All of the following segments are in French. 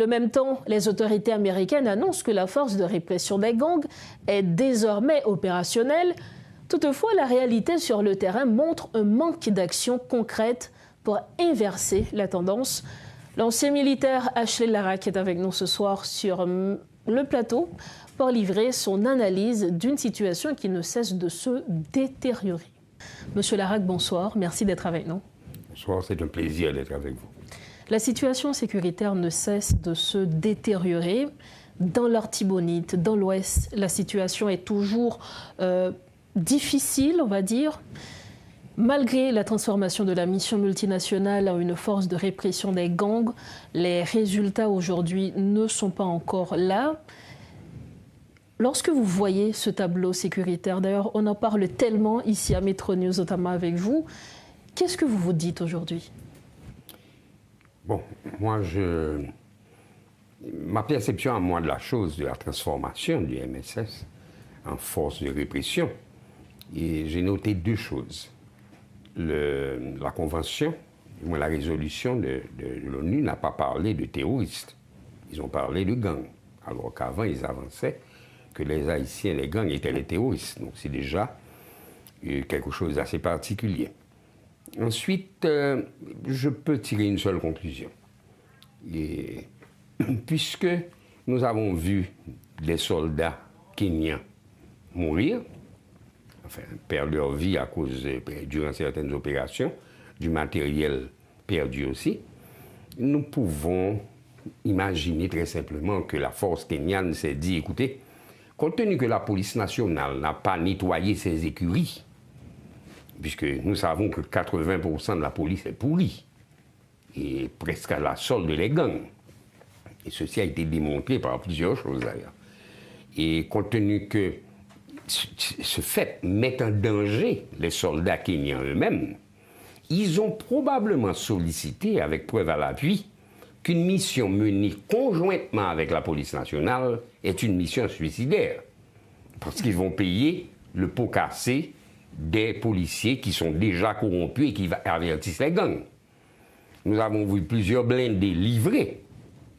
En même temps, les autorités américaines annoncent que la force de répression des gangs est désormais opérationnelle. Toutefois, la réalité sur le terrain montre un manque d'action concrète pour inverser la tendance. L'ancien militaire Ashley Larac est avec nous ce soir sur le plateau pour livrer son analyse d'une situation qui ne cesse de se détériorer. Monsieur Larac, bonsoir. Merci d'être avec nous. Bonsoir, c'est un plaisir d'être avec vous. La situation sécuritaire ne cesse de se détériorer. Dans l'Artibonite, dans l'Ouest, la situation est toujours difficile, on va dire. Malgré la transformation de la mission multinationale en une force de répression des gangs, les résultats aujourd'hui ne sont pas encore là. Lorsque vous voyez ce tableau sécuritaire, d'ailleurs on en parle tellement ici à Metro News, notamment avec vous, qu'est-ce que vous vous dites aujourd'hui? Bon, moi, ma perception à moi de la chose, de la transformation du MSS en force de répression, et j'ai noté deux choses. La convention, la résolution de l'ONU n'a pas parlé de terroristes. Ils ont parlé de gangs, alors qu'avant, ils avançaient que les Haïtiens, les gangs, étaient les terroristes. Donc c'est déjà quelque chose d'assez particulier. Ensuite, je peux tirer une seule conclusion. Et, puisque nous avons vu des soldats kenyans mourir, enfin, perdre leur vie à cause, durant certaines opérations, du matériel perdu aussi, nous pouvons imaginer très simplement que la force kenyane s'est dit, écoutez, compte tenu que la police nationale n'a pas nettoyé ses écuries, puisque nous savons que 80% de la police est pourrie, et presque à la solde des gangs. Et ceci a été démontré par plusieurs choses d'ailleurs. Et compte tenu que ce fait met en danger les soldats kenyans eux-mêmes, ils ont probablement sollicité, avec preuve à l'appui, qu'une mission menée conjointement avec la police nationale est une mission suicidaire. Parce qu'ils vont payer le pot cassé des policiers qui sont déjà corrompus et qui avertissent les gangs. Nous avons vu plusieurs blindés livrés,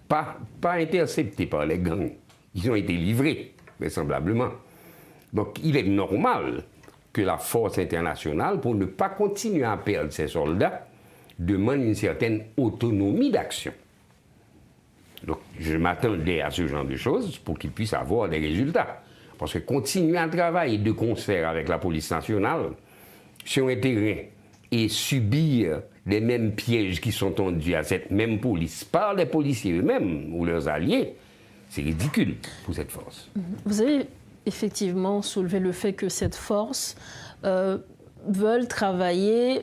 pas interceptés par les gangs. Ils ont été livrés, vraisemblablement. Donc il est normal que la force internationale, pour ne pas continuer à perdre ses soldats, demande une certaine autonomie d'action. Donc je m'attendais à ce genre de choses pour qu'ils puissent avoir des résultats. Parce que continuer à travailler de concert avec la police nationale sur un terrain et subir les mêmes pièges qui sont tendus à cette même police par les policiers eux-mêmes ou leurs alliés, c'est ridicule pour cette force. Vous avez effectivement soulevé le fait que cette force veulent travailler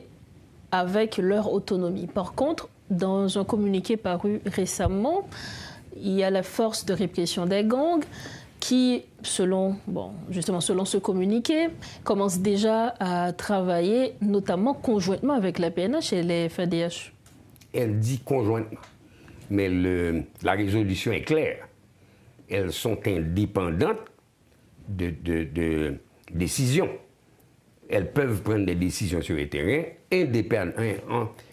avec leur autonomie. Par contre, dans un communiqué paru récemment, il y a la force de répression des gangs qui, selon ce communiqué, commence déjà à travailler notamment conjointement avec la PNH et les FADH. Elle dit conjointement, mais la résolution est claire. Elles sont indépendantes de décisions. Elles peuvent prendre des décisions sur le terrain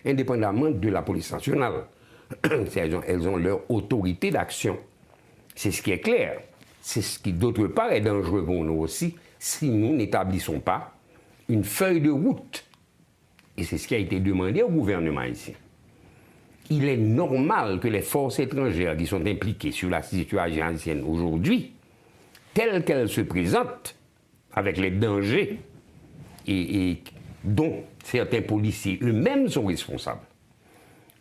indépendamment de la police nationale. Elles ont leur autorité d'action. C'est ce qui est clair. C'est ce qui, d'autre part, est dangereux pour nous aussi si nous n'établissons pas une feuille de route. Et c'est ce qui a été demandé au gouvernement ici. Il est normal que les forces étrangères qui sont impliquées sur la situation haïtienne aujourd'hui, telles qu'elles se présentent, avec les dangers et dont certains policiers eux-mêmes sont responsables,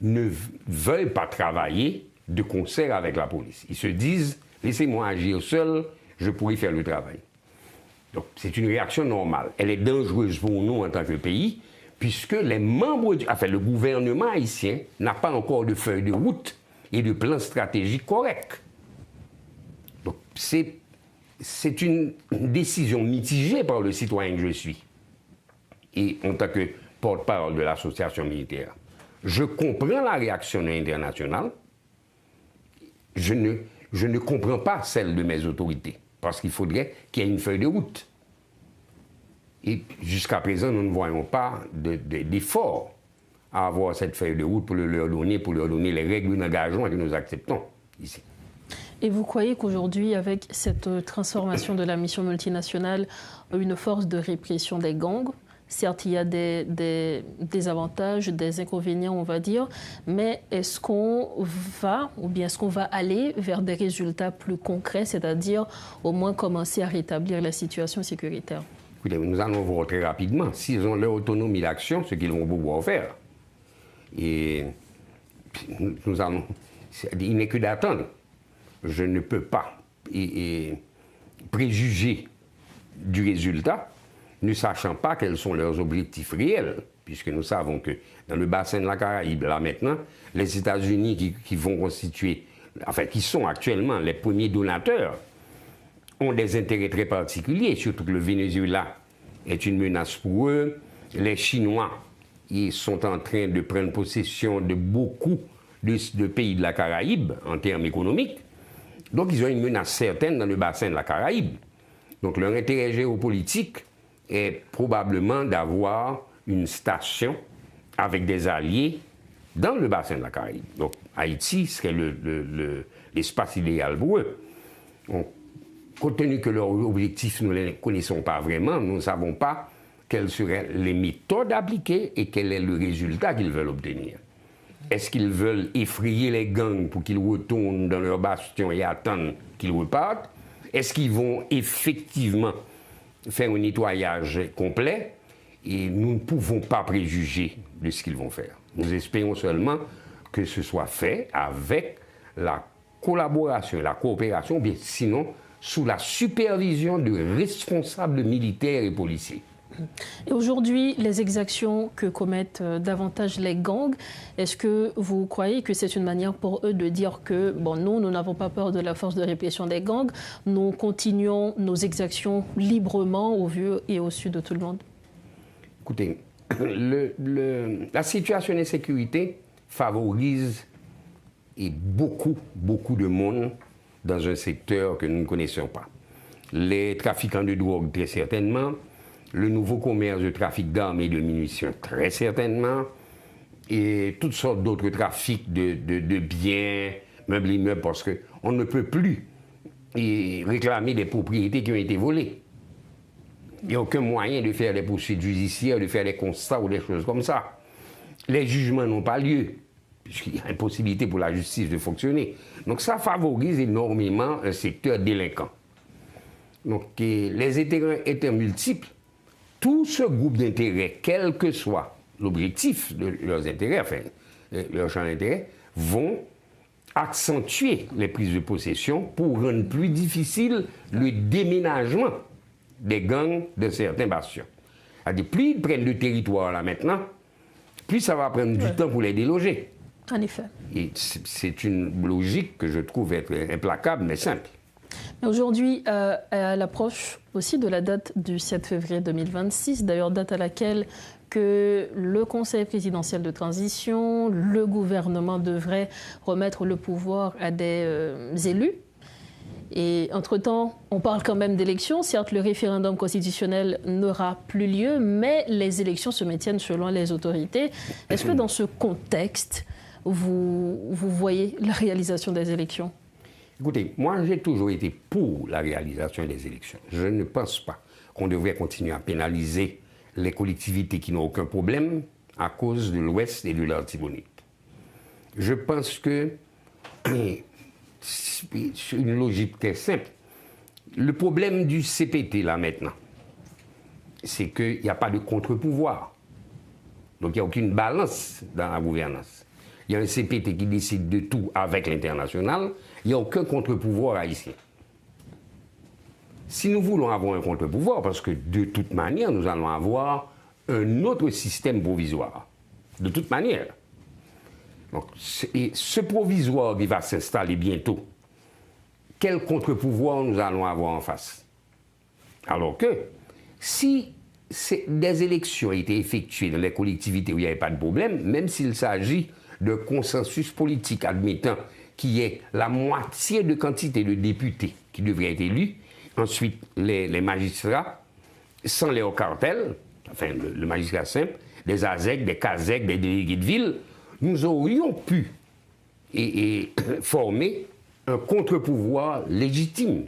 ne veulent pas travailler de concert avec la police. Ils se disent, laissez-moi agir seul, je pourrai faire le travail. Donc c'est une réaction normale. Elle est dangereuse pour nous en tant que pays, puisque les membres, le gouvernement haïtien n'a pas encore de feuille de route et de plan stratégique correct. Donc c'est une décision mitigée par le citoyen que je suis. Et en tant que porte-parole de l'association militaire, je comprends la réaction internationale, je ne comprends pas celle de mes autorités, parce qu'il faudrait qu'il y ait une feuille de route. Et jusqu'à présent, nous ne voyons pas d'effort à avoir cette feuille de route pour leur donner les règles d'engagement que nous acceptons. ici. Et vous croyez qu'aujourd'hui, avec cette transformation de la mission multinationale, une force de répression des gangs, certes, il y a des avantages, des inconvénients, on va dire, mais est-ce qu'on va, ou bien est-ce qu'on va aller vers des résultats plus concrets, c'est-à-dire au moins commencer à rétablir la situation sécuritaire? Écoutez, nous allons voir très rapidement s'ils ont leur autonomie d'action, ce qu'ils vont pouvoir faire. Et nous allons... Il n'est que d'attendre. Je ne peux pas préjuger du résultat, ne sachant pas quels sont leurs objectifs réels, puisque nous savons que dans le bassin de la Caraïbe, là maintenant, les États-Unis qui vont constituer, enfin qui sont actuellement les premiers donateurs, ont des intérêts très particuliers, surtout que le Venezuela est une menace pour eux. Les Chinois, ils sont en train de prendre possession de beaucoup de pays de la Caraïbe en termes économiques. Donc ils ont une menace certaine dans le bassin de la Caraïbe. Donc leur intérêt géopolitique est probablement d'avoir une station avec des alliés dans le bassin de la Caraïbe. Donc Haïti serait l'espace idéal pour eux. Donc, compte tenu que leurs objectifs, nous ne les connaissons pas vraiment, nous ne savons pas quelles seraient les méthodes appliquées et quel est le résultat qu'ils veulent obtenir. Est-ce qu'ils veulent effrayer les gangs pour qu'ils retournent dans leur bastion et attendent qu'ils repartent? Est-ce qu'ils vont effectivement faire un nettoyage complet? Et nous ne pouvons pas préjuger de ce qu'ils vont faire. Nous espérons seulement que ce soit fait avec la collaboration, la coopération, bien sinon sous la supervision de responsables militaires et policiers. Et aujourd'hui, les exactions que commettent davantage les gangs, est-ce que vous croyez que c'est une manière pour eux de dire que, bon, nous n'avons pas peur de la force de répression des gangs, nous continuons nos exactions librement au vu et au su de tout le monde? Écoutez, la situation d'insécurité favorise beaucoup de monde dans un secteur que nous ne connaissons pas. Les trafiquants de drogue, très certainement. Le nouveau commerce de trafic d'armes et de munitions, très certainement. Et toutes sortes d'autres trafics de biens, meubles et immeubles, parce qu'on ne peut plus réclamer des propriétés qui ont été volées. Il n'y a aucun moyen de faire des poursuites judiciaires, de faire des constats ou des choses comme ça. Les jugements n'ont pas lieu, puisqu'il y a impossibilité pour la justice de fonctionner. Donc ça favorise énormément un secteur délinquant. Donc les intérêts multiples. Tout ce groupe d'intérêts, quel que soit l'objectif de leurs intérêts, enfin, leur champ d'intérêt, vont accentuer les prises de possession pour rendre plus difficile le déménagement des gangs de certains bastions. C'est-à-dire, plus ils prennent le territoire là maintenant, plus ça va prendre du temps pour les déloger. En effet. Et c'est une logique que je trouve être implacable, mais simple. Aujourd'hui, à l'approche aussi de la date du 7 février 2026, d'ailleurs date à laquelle que le Conseil présidentiel de transition, le gouvernement devrait remettre le pouvoir à des élus. Et entre-temps, on parle quand même d'élections. Certes, le référendum constitutionnel n'aura plus lieu, mais les élections se maintiennent selon les autorités. Est-ce que dans ce contexte, vous voyez la réalisation des élections? Écoutez, moi j'ai toujours été pour la réalisation des élections. Je ne pense pas qu'on devrait continuer à pénaliser les collectivités qui n'ont aucun problème à cause de l'Ouest et de l'Artibonite. Je pense que c'est une logique très simple. Le problème du CPT là maintenant, c'est qu'il n'y a pas de contre-pouvoir. Donc il n'y a aucune balance dans la gouvernance. Il y a un CPT qui décide de tout avec l'international. Il n'y a aucun contre-pouvoir haïtien. Si nous voulons avoir un contre-pouvoir, parce que de toute manière, nous allons avoir un autre système provisoire. De toute manière. Donc, et ce provisoire qui va s'installer bientôt, quel contre-pouvoir nous allons avoir en face? Alors que, si des élections étaient effectuées dans les collectivités où il n'y avait pas de problème, même s'il s'agit de consensus politique admettant qu'il y ait la moitié de quantité de députés qui devraient être élus, ensuite les magistrats, sans les hauts cartels, enfin le magistrat simple, des AZEC, des CAZEC, des délégués de ville, nous aurions pu former un contre-pouvoir légitime.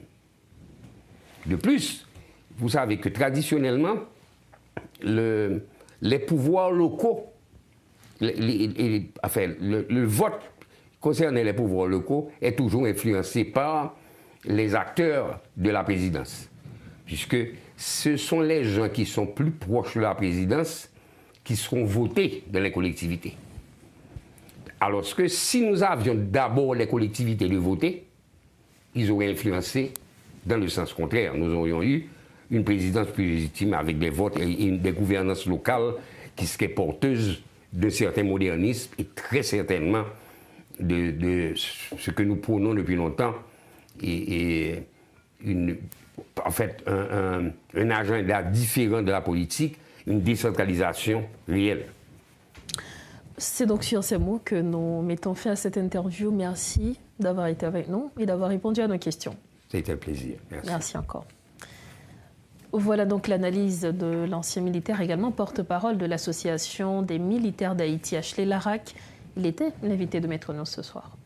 De plus, vous savez que traditionnellement, les pouvoirs locaux, le vote concernant les pouvoirs locaux est toujours influencé par les acteurs de la présidence. Puisque ce sont les gens qui sont plus proches de la présidence qui seront votés dans les collectivités. Alors que si nous avions d'abord les collectivités de voter, ils auraient influencé dans le sens contraire. Nous aurions eu une présidence plus légitime avec des votes et des gouvernances locales qui seraient porteuses de certains modernismes et très certainement de ce que nous prônons depuis longtemps et un agenda différent de la politique, une décentralisation réelle. C'est donc sur ces mots que nous mettons fin à cette interview. Merci d'avoir été avec nous et d'avoir répondu à nos questions. C'était un plaisir. Merci. Merci encore. Voilà donc l'analyse de l'ancien militaire, également porte-parole de l'Association des militaires d'Haïti, Ashley Larac. Il était l'invité de Maître Nos ce soir.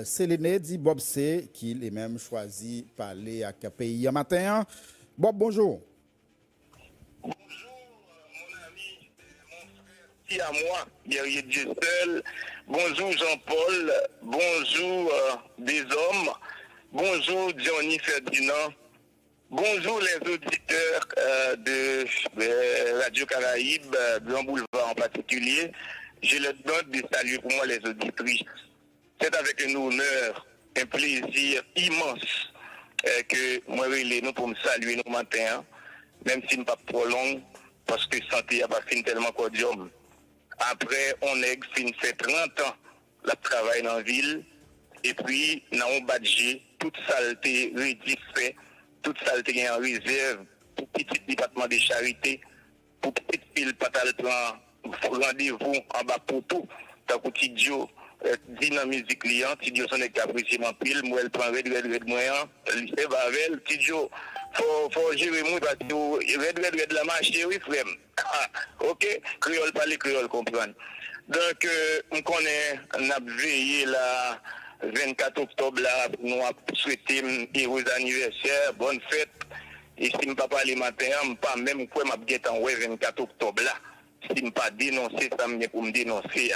Séléné dit Bob C, qu'il est même choisi par parler à pays un matin. Bob, bonjour. Bonjour, mon ami, mon frère, à moi, guerrier Dieu seul. Bonjour Jean-Paul, bonjour des hommes, bonjour Johnny Ferdinand, bonjour les auditeurs de Radio Caraïbe, Grand Boulevard en particulier. Je leur donne de saluer pour moi les auditrices. C'est avec un honneur, un plaisir immense que moi je nous pour me saluer nos matins, même si ce n'est pas trop long, parce que santé a pas fini tellement cordium. Après, on a fait 30 ans la travail dans la ville, et puis, nous avons badgé toute saleté fait, toute saleté en réserve, pour petit département de charité, pour petite pile patal plan rendez-vous en bas pour tout, tant que Tidio dit dans la musique client, Tidio son est apprécié mon pile, moi elle prend red moyen, lycée Bavel, Tidio, faut gérer moi parce que red la marche, oui frère. Ok, créole parler, créole comprendre. Donc, on connaît, on a veillé la 24 octobre là, nous avons souhaité un heureux anniversaire, bonne fête. Et si je ne pas parler matin, je ne pas même quoi m'a guette en 24 octobre là. Si je ne pas dénoncer, ça me pour me dénoncer.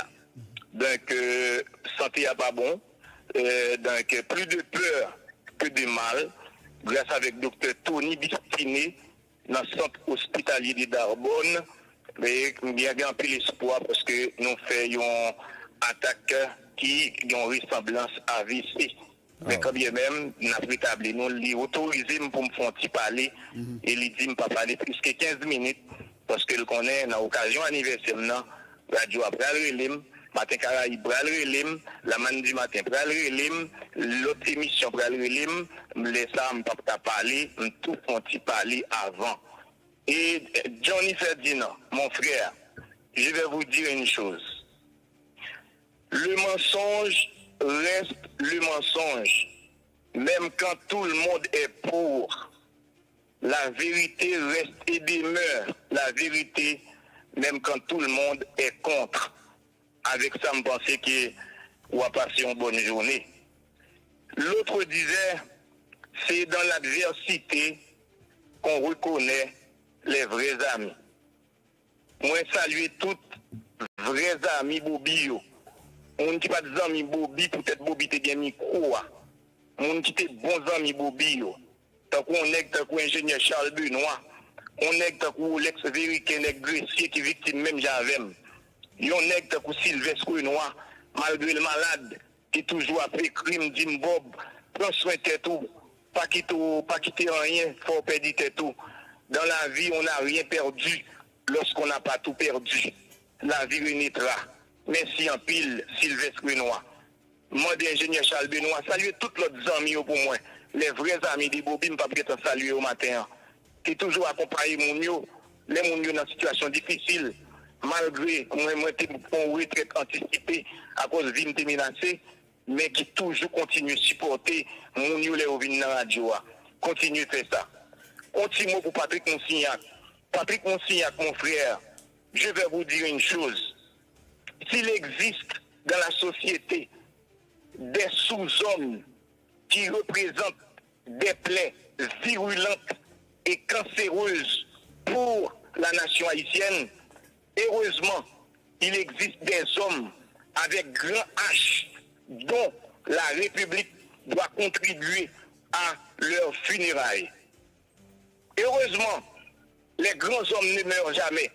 Donc, santé n'est pas bon. Donc, plus de peur que de mal. Grâce avec docteur Tony Bistiné, dans le centre hospitalier de Darbonne, mais bien un peu l'espoir parce que nous faisons attaque qui a une ressemblance à VC. Mais quand bien même, nous avons rétabli, nous l'avons autorisé pour me faire parler et il dit pas parler plus que 15 minutes parce que le connaît dans l'occasion anniversaire, radio a pris le matin Caraïbe pral relim, la manne du matin pral relim, l'autre émission pral relim, les femmes pas parler, tout font parler avant. Et Johnny Ferdinand, mon frère, je vais vous dire une chose. Le mensonge reste le mensonge. Même quand tout le monde est pour, la vérité reste et demeure la vérité, même quand tout le monde est contre. Avec ça, je pense que on va passer une bonne journée. L'autre disait, c'est dans l'adversité qu'on reconnaît les vrais amis. Moi, saluer toutes vrais amis Bobi. On qui pas des amis Bobi, peut-être Bobi te bien micro. On qui te bons amis Bobi. Tant qu'on est, tant qu'on ingénieur Charles Benoît, on est tant qu'on l'ex-vérifié, l'ex-grecier qui victime même j'avais. On est tant qu'on Sylvestre Noir, malgré le malade, qui toujours après crime, dit Bob, prends soin de tout, pas quitter rien, faut perdre tout. Dans la vie, on n'a rien perdu lorsqu'on n'a pas tout perdu. La vie renaîtra. Merci en pile, Sylvestre Noir. Moi, d'ingénieur Charles Benoît, saluer tous les amis pour moi. Les vrais amis de Bobi, je ne peux pas saluer au matin. Qui toujours accompagné mon yo, les mon yo dans une situation difficile, malgré moi, en retraite anticipée à cause de vie menacée, mais qui toujours continue à supporter mon yo les ovines dans la radio. Continue de faire ça. Continue pour Patrick Monsignac. Patrick Monsignac, mon frère, je vais vous dire une chose. S'il existe dans la société des sous-hommes qui représentent des plaies virulentes et cancéreuses pour la nation haïtienne, heureusement, il existe des hommes avec grand H dont la République doit contribuer à leur funérailles. Heureusement, les grands hommes ne meurent jamais.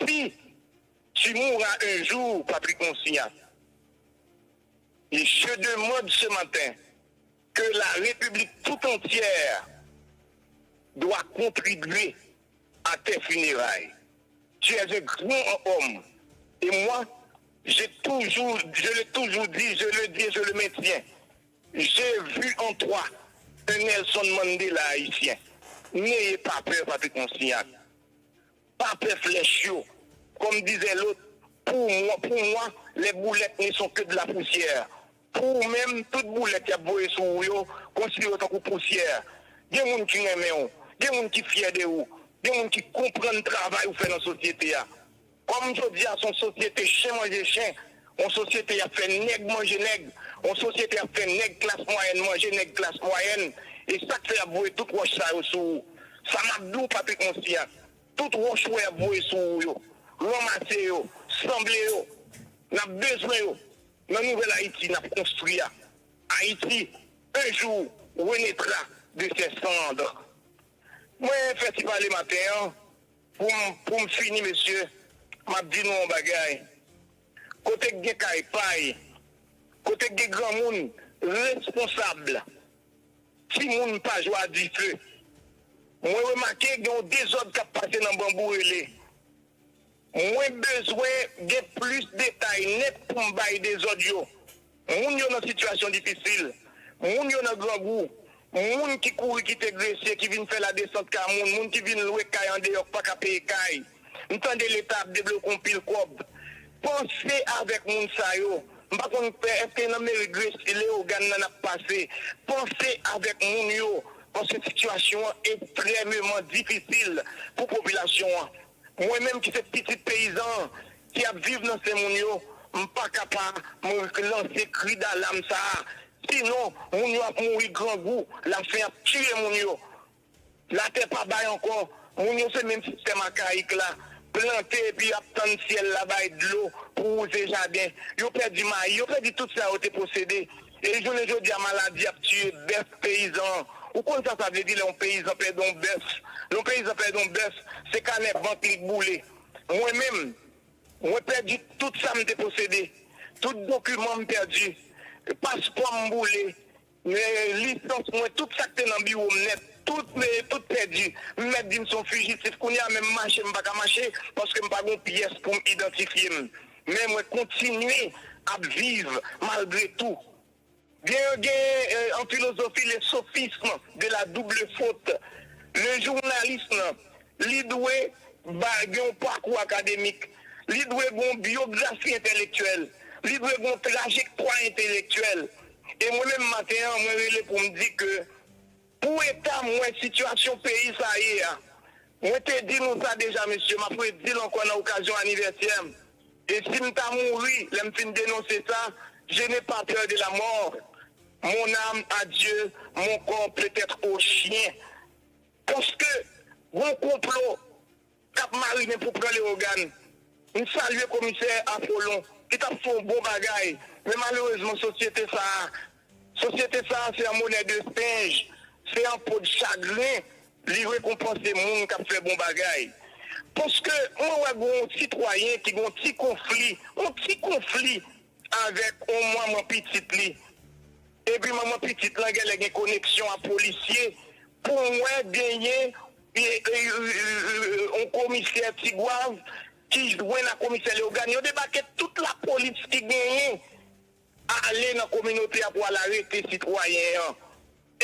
Si tu mourras un jour, Patrick Monsignac, et je demande ce matin que la République tout entière doit contribuer à tes funérailles. Tu es un grand homme. Et moi, je l'ai toujours dit, je le dis, je le maintiens. J'ai vu en toi un Nelson Mandela haïtien. N'ayez pas peur, Patrick Monsignac. Pas peur flèche. Comme disait l'autre, pour moi, les boulettes ne sont que de la poussière. Pour même toute boulette qui a bourré sur vous, considérez comme poussière. Il y a des gens qui aiment, il y a des gens qui sont fiers de vous, il y a des gens qui comprennent le travail que vous faites dans la société. Comme je dis à son société, chien manger chien, en société a fait nègre manger nègre, en société a fait nègre classe moyenne manger nègre classe moyenne, et ça fait abouer tout roche ça sur vous. Ça m'a dit, Patrick Monsignac, tout roche ouais abouer sur vous, ramasser vous, sembler vous, n'a besoin dans la nouvelle Haïti, n'a construit. Haïti, un jour, renaîtra de ses cendres. Moi, festival le matin, pour me finir, monsieur, m'a dit nous un bagay. Côté de Paille, côté de grand monde responsable, si moun pas joie du feu. Moi, remarqué qu'il y a des autres qui passent dans le bambou. Moi, besoin de plus de détails net pour me bailler des audios. Moun yo dans situation difficile. Moun yo dans grand goût. Moun qui court, qui t'exerce, qui vient faire la descente car moun qui vient louer caille en dehors, pas qu'à payer caille. Entendez l'État débloquer un pile cob. Pensez avec moun sa yo. M'pa konn est-ce que dans mes regrets les organes n'a passé. Pensez avec moun yo parce que la situation est extrêmement difficile pour la population. Moi-même qui suis petit paysan qui a vécu dans ces moun yo, m'pas capable de lancer cri d'alarme ça. Sinon, moun yo a mourir grand goût, la fin a tué moun yo. La terre pas bail encore, moun yo c'est même système archaïque là. Planter et puis attendre ciel là-bas de l'eau pour user jardin. Yo perdu maïs, yo perdu tout ça, yo te possédé. Et je ne dis à maladie a tué bœuf paysan. Ou quoi ça veut dire un paysan perd un bœuf? Le paysan perd un bœuf, c'est quand les banques qui boulent. Moi-même, moi perdu tout ça me possédé. Tout document me perdu. Passeport me boulé. Mais licence, moi tout ça qui est dans le bureau net. Tout perdu. Mettre dit son fugitif, qu'on y a même marché, je pas marcher parce que je n'ai pas de pièce pour m'identifier. Mais moi continuer à vivre malgré tout. En philosophie, le sophisme de la double faute. Le journalisme, il doit un parcours académique, il doit avoir une biographie intellectuelle, il doit avoir une trajectoire intellectuelle. Et moi-même, matin, je relève pour me dire que pour l'État, moi, situation pays, ça y est. Moi, te dit nous ça déjà, monsieur, je peux dire encore dans l'occasion anniversaire. Et si je suis mort, je me fin dénoncer ça, je n'ai pas peur de la mort. Mon âme à Dieu, mon corps peut-être au chien. Parce que, mon complot, cap marine pour prendre les organes. Je salue le commissaire Apollon, qui a fait un bon bagage. Mais malheureusement, société ça, c'est un monnaie de singe, c'est un pot de chagrin, lui récompenser les gens qui ont fait bon bagage. Parce que, on a un citoyen qui a un petit conflit avec au moins mon petit lit. Et puis, maman petite là, elle a une connexion à policier pour moi gagner un commissaire Tigouave qui joue dans la commissaire Léogane. Il débarqué toute la police qui gagne à aller dans la communauté pour arrêter les citoyens.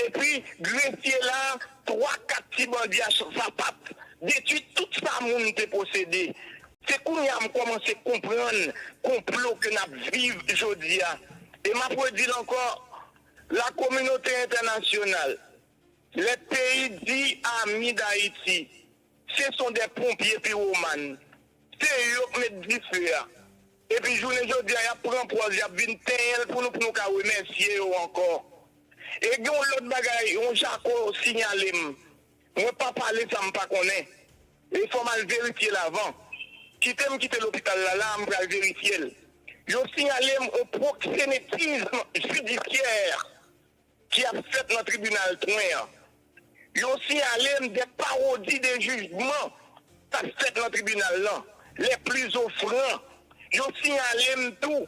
Et puis, greffier là, 3-4 petits bandits à sa patte, détruit tout ça, monde qui possédé. C'est qu'on a commencé à comprendre le complot que nous vivons aujourd'hui. Et ma pour dire encore, la communauté internationale, les pays dits amis d'Haïti, ce sont des pompiers pyromanes. C'est eux qui mettent du feu. Et puis, journée aujourd'hui, il y a pris pour il y a 21 pour nous remercier encore. Et il y a l'autre bagaille, on Jaco signalé. On ne peut pas parler, ça ne pas connaît. Il faut mal vérifier l'avant. Quitter l'hôpital là, on va vérifier. Ils ont signalé au proxénétisme judiciaire qui a fait dans le tribunal Troyen. Ils ont signalé des parodies de jugement qui a fait dans le tribunal là, les plus offrants. Ils ont signalé tout,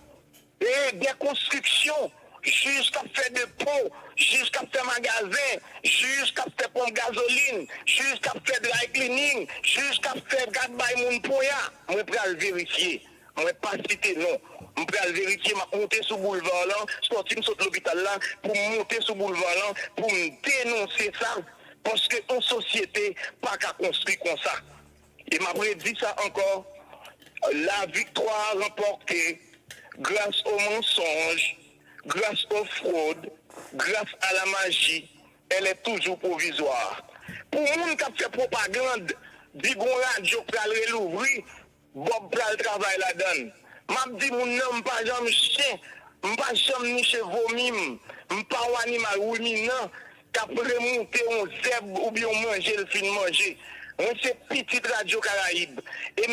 et des constructions, jusqu'à faire de pots, jusqu'à faire magasin, jusqu'à faire pompe gasoline, jusqu'à faire dry cleaning, jusqu'à faire gadbay moun poya. Je vais vérifier. Je ne vais pas citer non. Je vais vérifier, je vais monter sur le boulevard là, sortir de l'hôpital là, pour monter sur le boulevard là, pour me dénoncer ça. Parce qu'en société, pas qu'à construire comme ça. Et je dit ça encore, la victoire remportée grâce aux mensonges, grâce aux fraudes, grâce à la magie, elle est toujours provisoire. Pour les gens qui ont fait propagande, dit qu'on radio pour l'ouvrir, Bob pral travail là-dedans. M'a dit mon nom pas jamais chien, pas jamais ni chez vomim, pas un animal ruminant qui a remonté un zèbre ou bien manger le fin manger. On c'est petite radio Caraïbe. Et